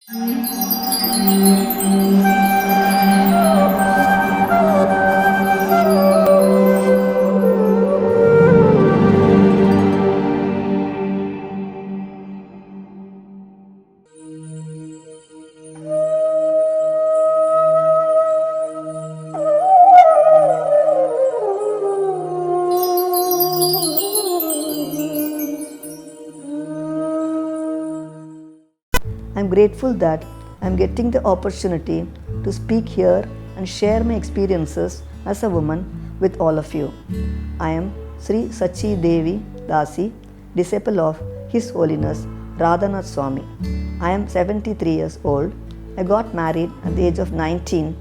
I'm grateful that I'm getting the opportunity to speak here and share my experiences as a woman with all of you. I am Sri Sachi Devi Dasi, disciple of His Holiness Radhanath Swami. I am 73 years old. I got married at the age of 19.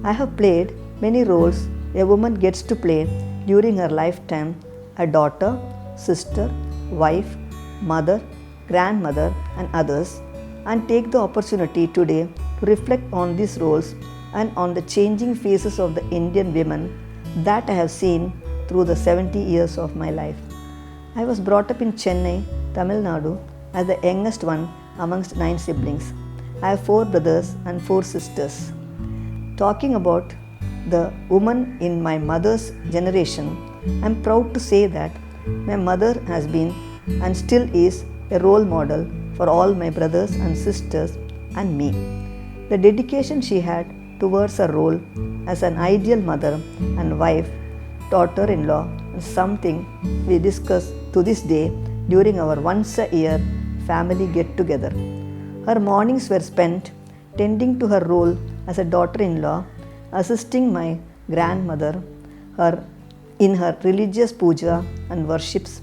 I have played many roles a woman gets to play during her lifetime: a daughter, sister, wife, mother, grandmother, and others, and take the opportunity today to reflect on these roles and on the changing faces of the Indian women that I have seen through the 70 years of my life. I was brought up in Chennai, Tamil Nadu, as the youngest one amongst 9 siblings. I have 4 brothers and 4 sisters. Talking about the woman in my mother's generation, I am proud to say that my mother has been and still is a role model for all my brothers and sisters and me. The dedication she had towards her role as an ideal mother and wife, daughter-in-law is something we discuss to this day during our once a year family get-together. Her mornings were spent tending to her role as a daughter-in-law, assisting my grandmother in her religious puja and worships.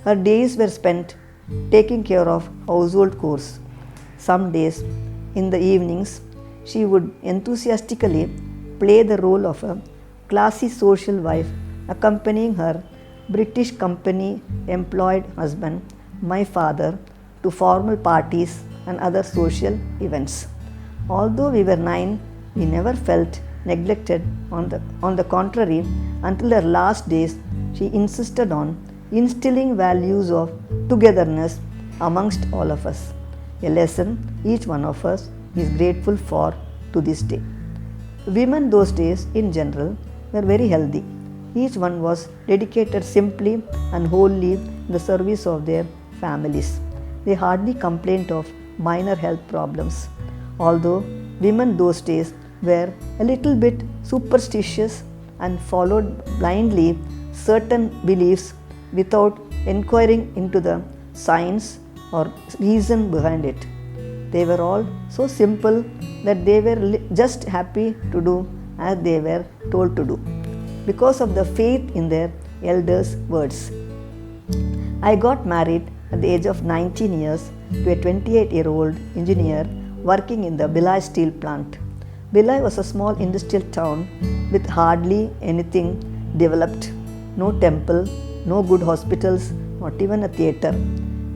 Her days were spent taking care of household chores. Some days, in the evenings, she would enthusiastically play the role of a classy social wife, accompanying her British company employed husband, my father, to formal parties and other social events. Although we were 9, we never felt neglected. On the contrary, until her last days, she insisted on instilling values of togetherness amongst all of us, a lesson each one of us is grateful for to this day. Women those days in general were very healthy. Each one was dedicated simply and wholly in the service of their families. They hardly complained of minor health problems. Although women those days were a little bit superstitious and followed blindly certain beliefs without inquiring into the science or reason behind it. They were all so simple that they were just happy to do as they were told to do, because of the faith in their elders' words. I got married at the age of 19 years to a 28-year-old engineer working in the Bhilai steel plant. Bhilai was a small industrial town with hardly anything developed, no temple, no good hospitals, not even a theatre.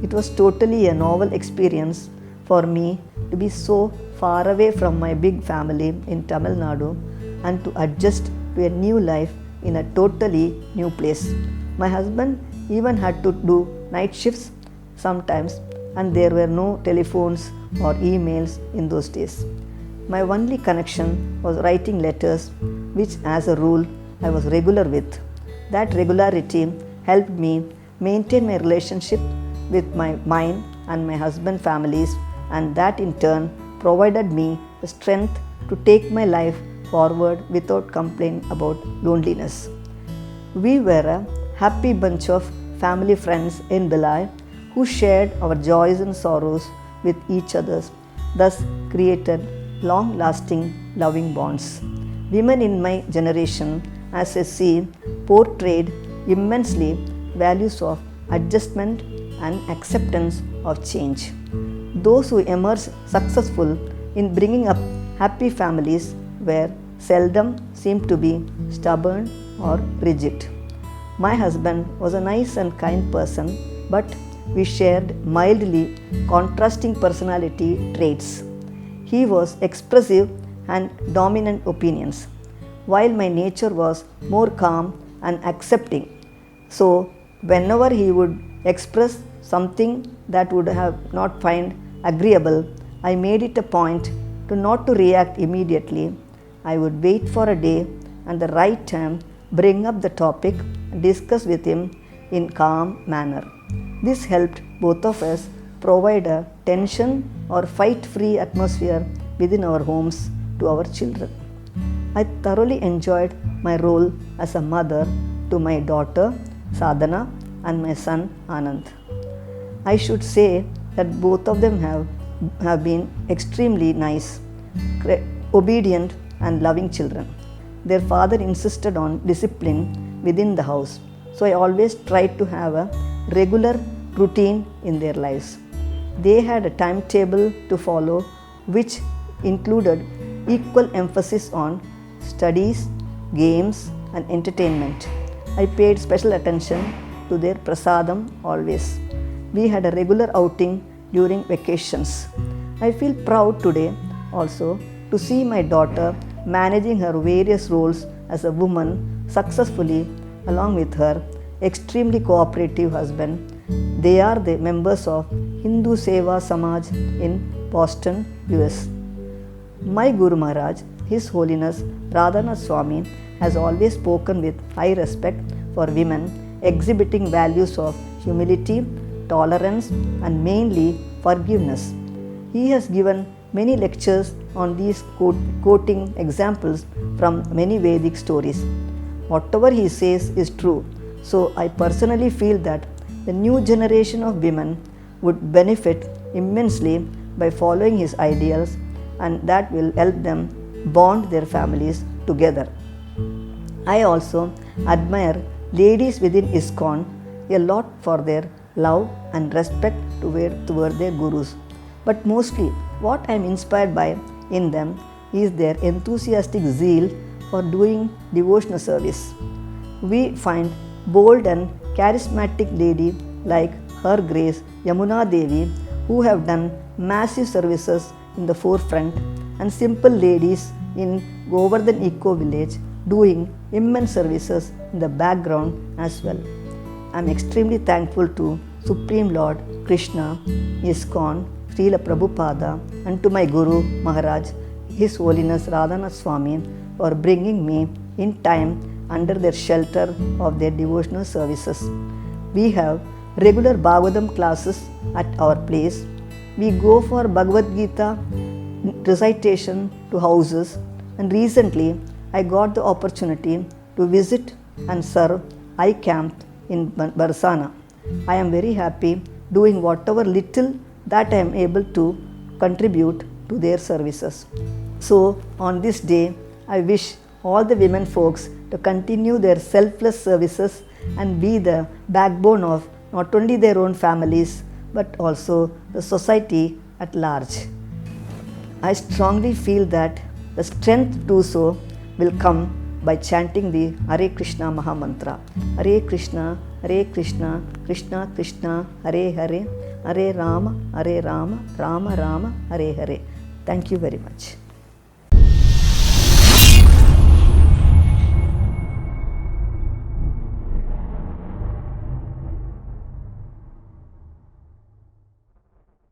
It was totally a novel experience for me to be so far away from my big family in Tamil Nadu and to adjust to a new life in a totally new place. My husband even had to do night shifts sometimes, and there were no telephones or emails in those days. My only connection was writing letters, which as a rule I was regular with. That regularity helped me maintain my relationship with mine and my husband families, and that in turn provided me the strength to take my life forward without complaint about loneliness. We were a happy bunch of family friends in Bhilai who shared our joys and sorrows with each other, thus created long-lasting loving bonds. Women in my generation, as I see, portrayed immensely values of adjustment and acceptance of change. Those who emerged successful in bringing up happy families were seldom seemed to be stubborn or rigid. My husband was a nice and kind person, but we shared mildly contrasting personality traits. He was expressive and dominant opinions, while my nature was more calm and accepting. So, whenever he would express something that would have not find agreeable, I made it a point to not to react immediately. I would wait for a day and the right time bring up the topic and discuss with him in calm manner. This helped both of us provide a tension or fight-free atmosphere within our homes to our children. I thoroughly enjoyed my role as a mother to my daughter Sadhana and my son Anand. I should say that both of them have been extremely nice, obedient and loving children. Their father insisted on discipline within the house, so I always tried to have a regular routine in their lives. They had a timetable to follow which included equal emphasis on studies, games and entertainment. I paid special attention to their prasadam always. We had a regular outing during vacations. I feel proud today also to see my daughter managing her various roles as a woman successfully along with her extremely cooperative husband. They are the members of Hindu Seva Samaj in Boston, US. My Guru Maharaj, His Holiness Radhanath Swami, has always spoken with high respect for women, exhibiting values of humility, tolerance, and mainly forgiveness. He has given many lectures on these quoting examples from many Vedic stories. Whatever he says is true, so I personally feel that the new generation of women would benefit immensely by following his ideals, and that will help them bond their families together. I also admire ladies within ISKCON a lot for their love and respect toward their gurus. But mostly what I am inspired by in them is their enthusiastic zeal for doing devotional service. We find bold and charismatic lady like Her Grace Yamuna Devi who have done massive services in the forefront, and simple ladies in Govardhan Eco Village doing immense services in the background as well. I am extremely thankful to Supreme Lord Krishna, ISKCON, Srila Prabhupada, and to my Guru Maharaj, His Holiness Radhanath Swami, for bringing me in time under their shelter of their devotional services. We have regular Bhagavatam classes at our place. We go for Bhagavad Gita recitation to houses, and recently I got the opportunity to visit and serve I Camp in Barsana. I am very happy doing whatever little that I am able to contribute to their services. So on this day, I wish all the women folks to continue their selfless services and be the backbone of not only their own families but also the society at large. I strongly feel that the strength to do so will come by chanting the Hare Krishna Maha Mantra. Hare Krishna, Krishna Krishna, Hare Hare, Hare Rama, Rama Rama, Hare Hare. Thank you very much.